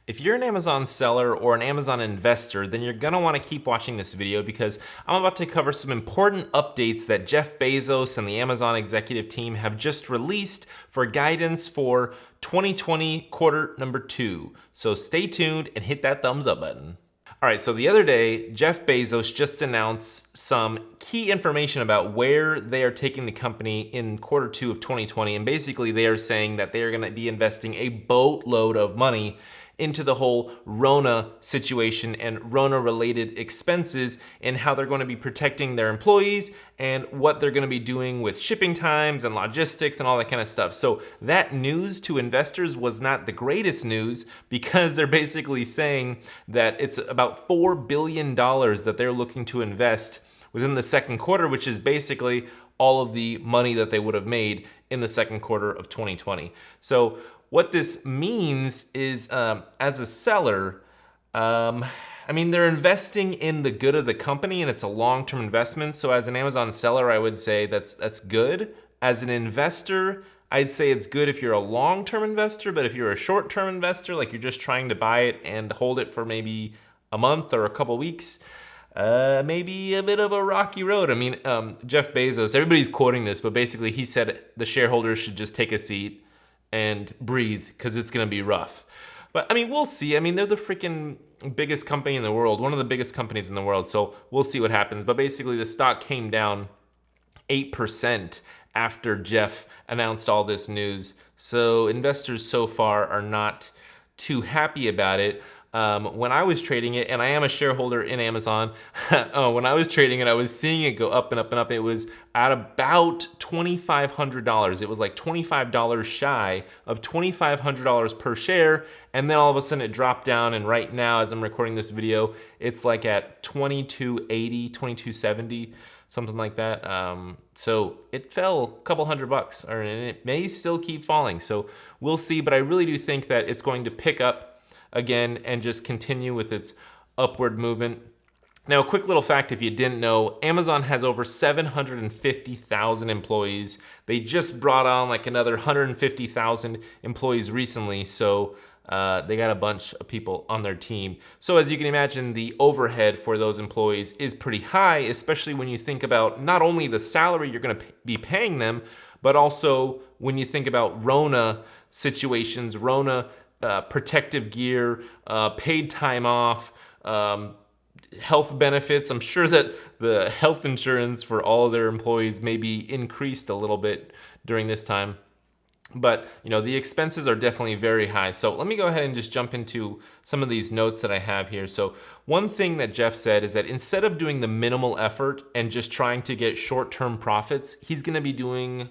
If you're an Amazon seller or an Amazon investor, then you're gonna wanna keep watching this video because I'm about to cover some important updates that Jeff Bezos and the Amazon executive team have just released for guidance for 2020 quarter number 2. So stay tuned and hit that thumbs up button. All right, so the other day, Jeff Bezos just announced some key information about where they are taking the company in quarter 2 of 2020. And basically, they are saying that they are gonna be investing a boatload of money into the whole Rona situation and Rona related expenses and how they're going to be protecting their employees and what they're going to be doing with shipping times and logistics and all that kind of stuff. So that news to investors was not the greatest news because they're basically saying that it's about $4 billion that they're looking to invest within the second quarter, which is basically all of the money that they would have made in the second quarter of 2020. So what this means is, as a seller, they're investing in the good of the company and it's a long-term investment. So as an Amazon seller, I would say that's good. As an investor, I'd say it's good if you're a long-term investor, but if you're a short-term investor, like you're just trying to buy it and hold it for maybe a month or a couple weeks, maybe a bit of a rocky road. Jeff Bezos, everybody's quoting this, but basically he said the shareholders should just take a seat and breathe because it's going to be rough. But we'll see. They're the freaking biggest company in the world, one of the biggest companies in the world. So we'll see what happens. But basically, the stock came down 8% after Jeff announced all this news. So investors so far are not too happy about it. When I was trading it, and I am a shareholder in Amazon, when I was trading it, I was seeing it go up and up and up. It was at about $2,500. It was like $25 shy of $2,500 per share. And then all of a sudden it dropped down. And right now, as I'm recording this video, it's like at $22.80, $22.70, something like that. So it fell a couple $100, and it may still keep falling. So we'll see. But I really do think that it's going to pick up again and just continue with its upward movement. Now, a quick little fact if you didn't know, Amazon has over 750,000 employees. They just brought on like another 150,000 employees recently, so they got a bunch of people on their team. So as you can imagine, the overhead for those employees is pretty high, especially when you think about not only the salary you're going to be paying them, but also when you think about Rona situations, Rona protective gear, paid time off, health benefits. I'm sure that the health insurance for all of their employees may be increased a little bit during this time. But the expenses are definitely very high. So let me go ahead and just jump into some of these notes that I have here. So one thing that Jeff said is that instead of doing the minimal effort and just trying to get short-term profits, he's going to be doing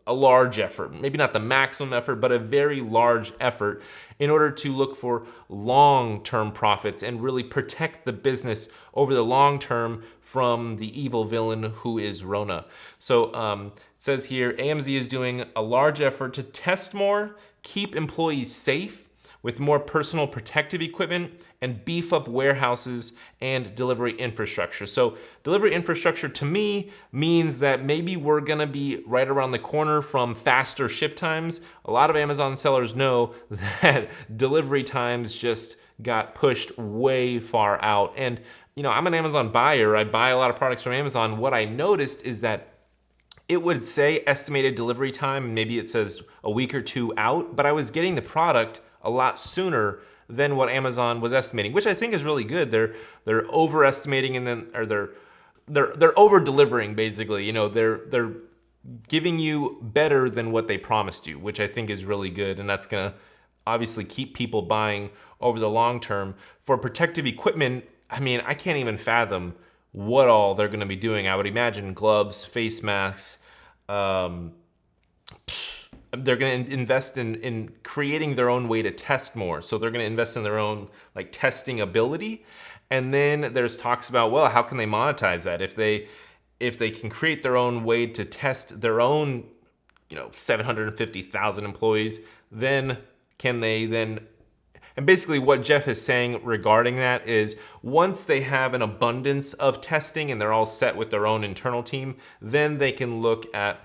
a large effort, maybe not the maximum effort, but a very large effort in order to look for long-term profits and really protect the business over the long term from the evil villain who is Rona. So it says here, AMZ is doing a large effort to test more, keep employees safe with more personal protective equipment, and beef up warehouses and delivery infrastructure. So delivery infrastructure to me means that maybe we're gonna be right around the corner from faster ship times. A lot of Amazon sellers know that delivery times just got pushed way far out. And I'm an Amazon buyer. I buy a lot of products from Amazon. What I noticed is that it would say estimated delivery time, maybe it says a week or two out, but I was getting the product a lot sooner than what Amazon was estimating, which I think is really good. They're overestimating and then or they're over delivering basically. They're giving you better than what they promised you, which I think is really good, and that's gonna obviously keep people buying over the long term. For protective equipment, I can't even fathom what all they're gonna be doing. I would imagine gloves, face masks. They're going to invest in creating their own way to test more. So they're going to invest in their own testing ability. And then there's talks about, well, how can they monetize that? If they can create their own way to test their own, 750,000 employees, then can they then, and basically what Jeff is saying regarding that is once they have an abundance of testing and they're all set with their own internal team, then they can look at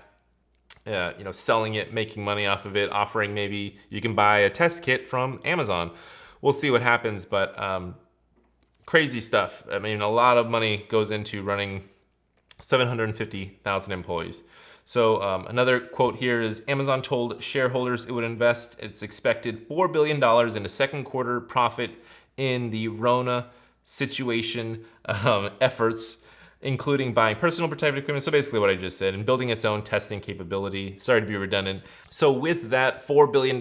selling it, making money off of it, offering maybe you can buy a test kit from Amazon, we'll see what happens. But crazy stuff. I mean, a lot of money goes into running 750,000 employees. So another quote here is Amazon told shareholders it would invest its expected $4 billion into second quarter profit in the Rona situation efforts, including buying personal protective equipment. So basically what I just said, and building its own testing capability. Sorry to be redundant. So with that $4 billion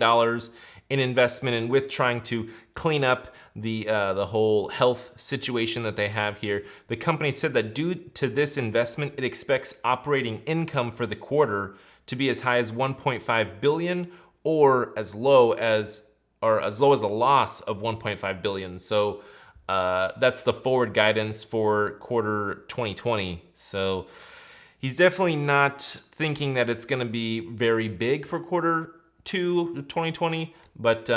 in investment and with trying to clean up the whole health situation that they have here, the company said that due to this investment, it expects operating income for the quarter to be as high as 1.5 billion or as low as a loss of 1.5 billion. So that's the forward guidance for quarter 2020. So he's definitely not thinking that it's going to be very big for quarter 2 2020, but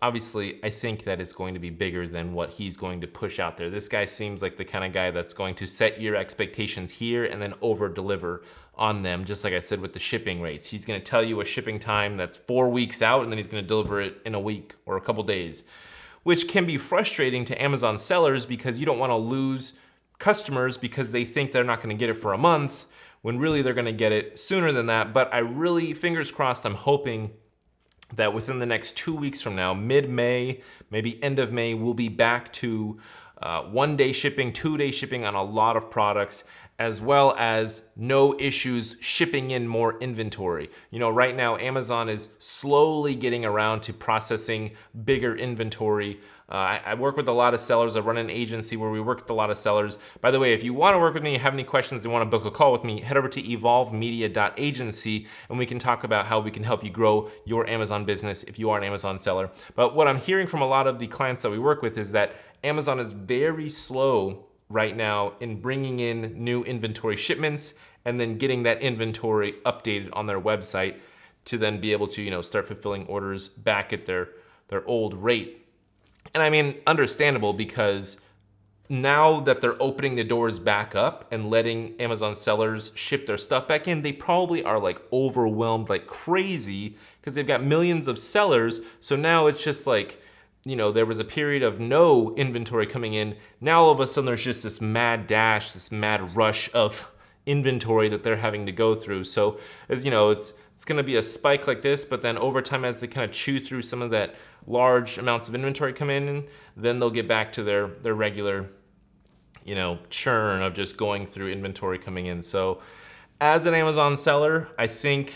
obviously I think that it's going to be bigger than what he's going to push out there. This guy seems like the kind of guy that's going to set your expectations here and then over deliver on them. Just like I said with the shipping rates, he's going to tell you a shipping time that's 4 weeks out and then he's going to deliver it in a week or a couple days, which can be frustrating to Amazon sellers because you don't want to lose customers because they think they're not going to get it for a month when really they're going to get it sooner than that. But I really, fingers crossed, I'm hoping that within the next 2 weeks from now, mid-May, maybe end of May, we'll be back to 1-day shipping, 2-day shipping on a lot of products, as well as no issues shipping in more inventory. You know, right now Amazon is slowly getting around to processing bigger inventory. I work with a lot of sellers. I run an agency where we work with a lot of sellers. By the way, if you want to work with me, you have any questions and want to book a call with me, head over to evolvemedia.agency and we can talk about how we can help you grow your Amazon business if you are an Amazon seller. But what I'm hearing from a lot of the clients that we work with is that Amazon is very slow right now in bringing in new inventory shipments and then getting that inventory updated on their website to then be able to, you know, start fulfilling orders back at their old rate. And I mean, understandable, because now that they're opening the doors back up and letting Amazon sellers ship their stuff back in, they probably are like overwhelmed like crazy because they've got millions of sellers. So now it's just like, you know, there was a period of no inventory coming in. Now all of a sudden there's just this mad dash, this mad rush of inventory that they're having to go through. So as you know, it's going to be a spike like this, but then over time as they kind of chew through some of that large amounts of inventory come in, then they'll get back to their regular, you know, churn of just going through inventory coming in. So as an Amazon seller, I think,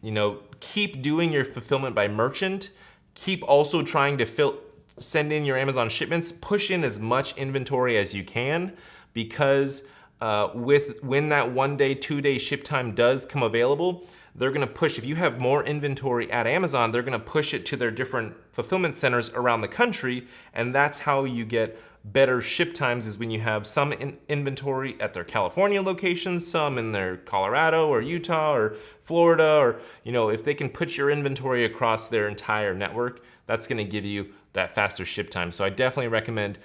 you know, keep doing your fulfillment by merchant. Keep also trying to send in your Amazon shipments, push in as much inventory as you can, because when that 1-day, 2-day ship time does come available, they're gonna push, if you have more inventory at Amazon, they're gonna push it to their different fulfillment centers around the country, and that's how you get better ship times, is when you have some inventory at their California locations, some in their Colorado or Utah or Florida, or, you know, if they can put your inventory across their entire network, that's gonna give you that faster ship time. So I definitely recommend,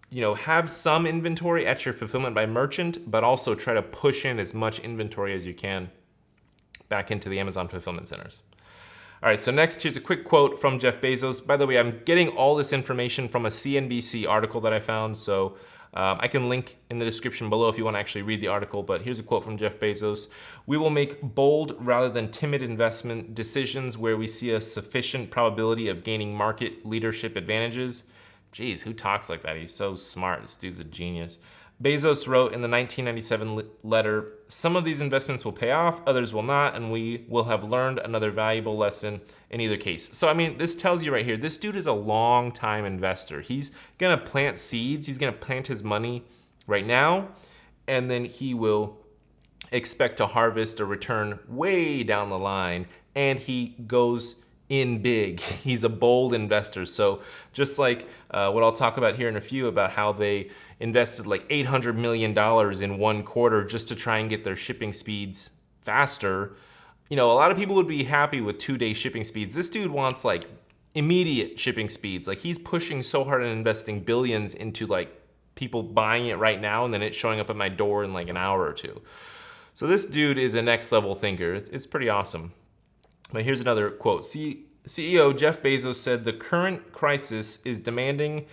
you know, have some inventory at your fulfillment by merchant, but also try to push in as much inventory as you can back into the Amazon fulfillment centers. All right, so next, here's a quick quote from Jeff Bezos. By the way, I'm getting all this information from a CNBC article that I found, so I can link in the description below if you want to actually read the article, but here's a quote from Jeff Bezos. "We will make bold rather than timid investment decisions where we see a sufficient probability of gaining market leadership advantages." Geez, who talks like that? He's so smart. This dude's a genius. Bezos wrote in the 1997 letter, "Some of these investments will pay off, others will not, and we will have learned another valuable lesson in either case." So, I mean, this tells you right here, this dude is a long-time investor. He's gonna plant seeds, he's gonna plant his money right now, and then he will expect to harvest a return way down the line, and he goes in big. He's a bold investor. So just like what I'll talk about here in a few, about how they invested like $800 million in 1 quarter just to try and get their shipping speeds faster. You know, a lot of people would be happy with 2-day shipping speeds. This dude wants like immediate shipping speeds. Like, he's pushing so hard and investing billions into like people buying it right now and then it showing up at my door in like an hour or two. So this dude is a next level thinker. It's pretty awesome. But here's another quote. CEO Jeff Bezos said the current crisis is demonstrating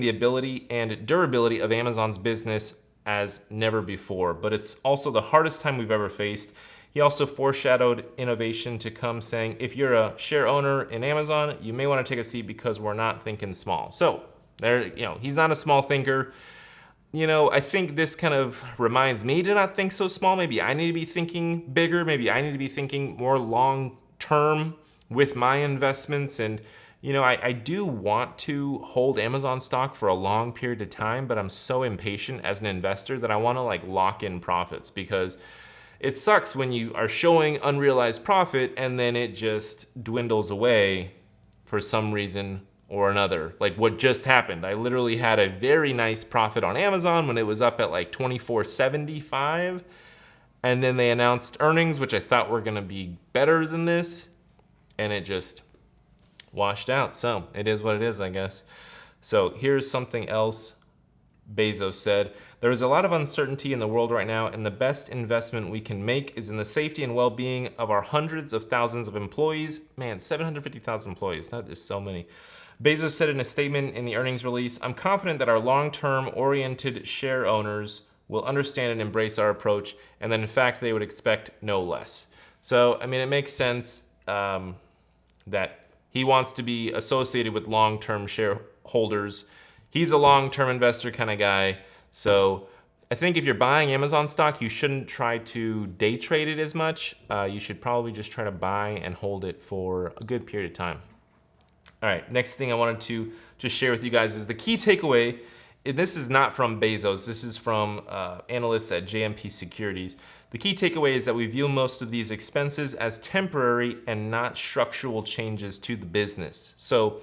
the ability and durability of Amazon's business as never before, but it's also the hardest time we've ever faced. He also foreshadowed innovation to come, saying, if you're a share owner in Amazon, you may want to take a seat because we're not thinking small. So there, he's not a small thinker. I think this kind of reminds me to not think so small. Maybe I need to be thinking bigger. Maybe I need to be thinking more long term with my investments. And, I do want to hold Amazon stock for a long period of time, but I'm so impatient as an investor that I want to lock in profits, because it sucks when you are showing unrealized profit and then it just dwindles away for some reason or another, like what just happened. I literally had a very nice profit on Amazon when it was up at $24.75, and then they announced earnings, which I thought were gonna be better than this, and it just washed out. So it is what it is, I guess. So here's something else Bezos said. There is a lot of uncertainty in the world right now, and the best investment we can make is in the safety and well-being of our hundreds of thousands of employees. Man, 750,000 employees, that is so many. Bezos said in a statement in the earnings release, I'm confident that our long-term oriented share owners will understand and embrace our approach, and that in fact they would expect no less. So, it makes sense that he wants to be associated with long-term shareholders. He's a long-term investor kind of guy. So I think if you're buying Amazon stock, you shouldn't try to day trade it as much. You should probably just try to buy and hold it for a good period of time. All right, next thing I wanted to just share with you guys is the key takeaway. And this is not from Bezos. This is from analysts at JMP Securities. The key takeaway is that we view most of these expenses as temporary and not structural changes to the business. So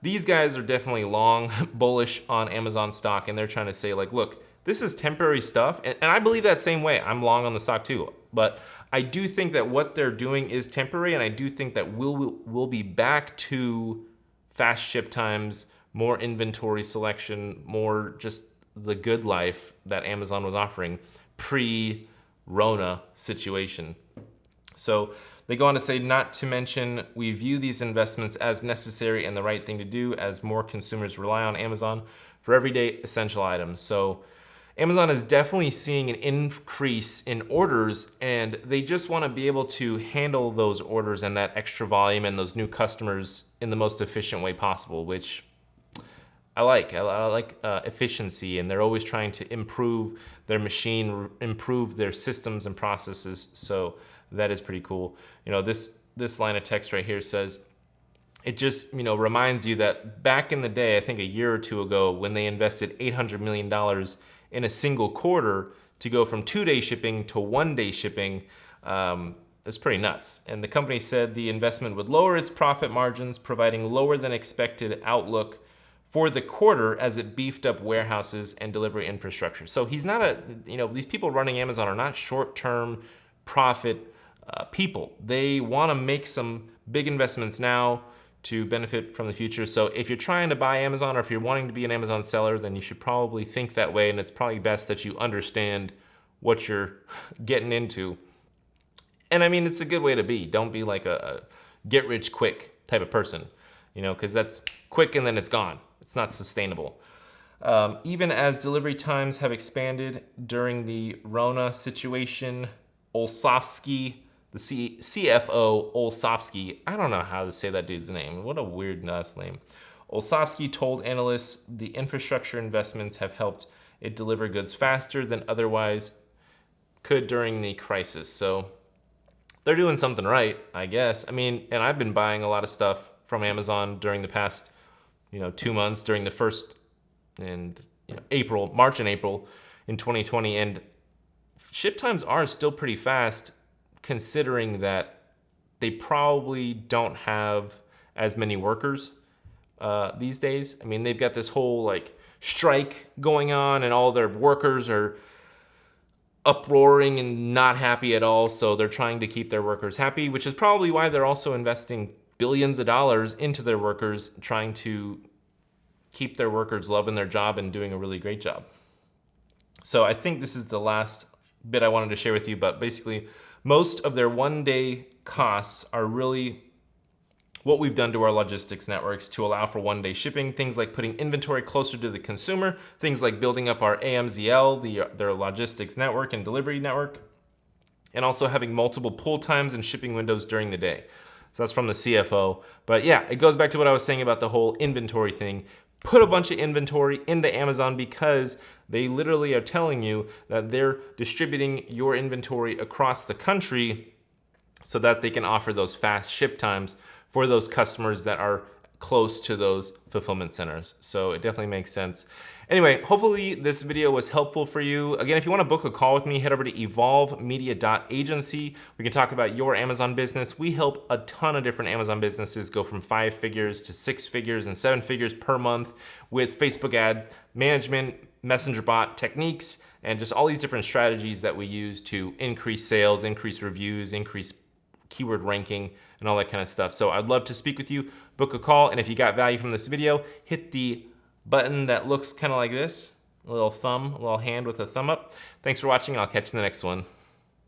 these guys are definitely long, bullish on Amazon stock, and they're trying to say, look, this is temporary stuff. And I believe that same way. I'm long on the stock too. But I do think that what they're doing is temporary, and I do think that we'll be back to fast ship times, more inventory selection, more just the good life that Amazon was offering pre-Rona situation. So they go on to say, not to mention, we view these investments as necessary and the right thing to do as more consumers rely on Amazon for everyday essential items. So Amazon is definitely seeing an increase in orders, and they just want to be able to handle those orders and that extra volume and those new customers in the most efficient way possible, which I like. I like efficiency, and they're always trying to improve their machine, improve their systems and processes. So that is pretty cool. This line of text right here says, it just reminds you that back in the day, I think a year or two ago, when they invested $800 million in a single quarter to go from 2-day shipping to 1-day shipping, that's pretty nuts. And the company said the investment would lower its profit margins, providing lower than expected outlook for the quarter as it beefed up warehouses and delivery infrastructure. So he's not these people running Amazon are not short-term profit people. They want to make some big investments now to benefit from the future. So if you're trying to buy Amazon, or if you're wanting to be an Amazon seller, then you should probably think that way, and it's probably best that you understand what you're getting into. And it's a good way to be. Don't be like a get rich quick type of person, because that's quick and then it's gone. It's not sustainable. Even as delivery times have expanded during the Rona situation, Olsavsky, the CFO, Olsavsky, I don't know how to say that dude's name. What a weird last name. Olsavsky told analysts the infrastructure investments have helped it deliver goods faster than otherwise could during the crisis. So they're doing something right, I guess. And I've been buying a lot of stuff from Amazon during the past, 2 months, during the first and March and April in 2020, and ship times are still pretty fast, considering that they probably don't have as many workers these days. They've got this whole strike going on, and all their workers are uproaring and not happy at all. So they're trying to keep their workers happy, which is probably why they're also investing billions of dollars into their workers, trying to keep their workers loving their job and doing a really great job. So I think this is the last bit I wanted to share with you, but basically most of their 1-day costs are really what we've done to our logistics networks to allow for one-day shipping, things like putting inventory closer to the consumer, things like building up our AMZL, their logistics network and delivery network, and also having multiple pull times and shipping windows during the day. So that's from the CFO. But yeah, it goes back to what I was saying about the whole inventory thing. Put a bunch of inventory into Amazon because they literally are telling you that they're distributing your inventory across the country so that they can offer those fast ship times for those customers that are close to those fulfillment centers. So it definitely makes sense. Anyway, hopefully this video was helpful for you. Again, if you want to book a call with me, head over to evolvemedia.agency. We can talk about your Amazon business. We help a ton of different Amazon businesses go from 5 figures to 6 figures and 7 figures per month with Facebook ad management, messenger bot techniques, and just all these different strategies that we use to increase sales, increase reviews, increase keyword ranking, and all that kind of stuff. So I'd love to speak with you, book a call, and if you got value from this video, hit the button that looks kind of like this, a little hand with a thumb up. Thanks for watching, and I'll catch you in the next one.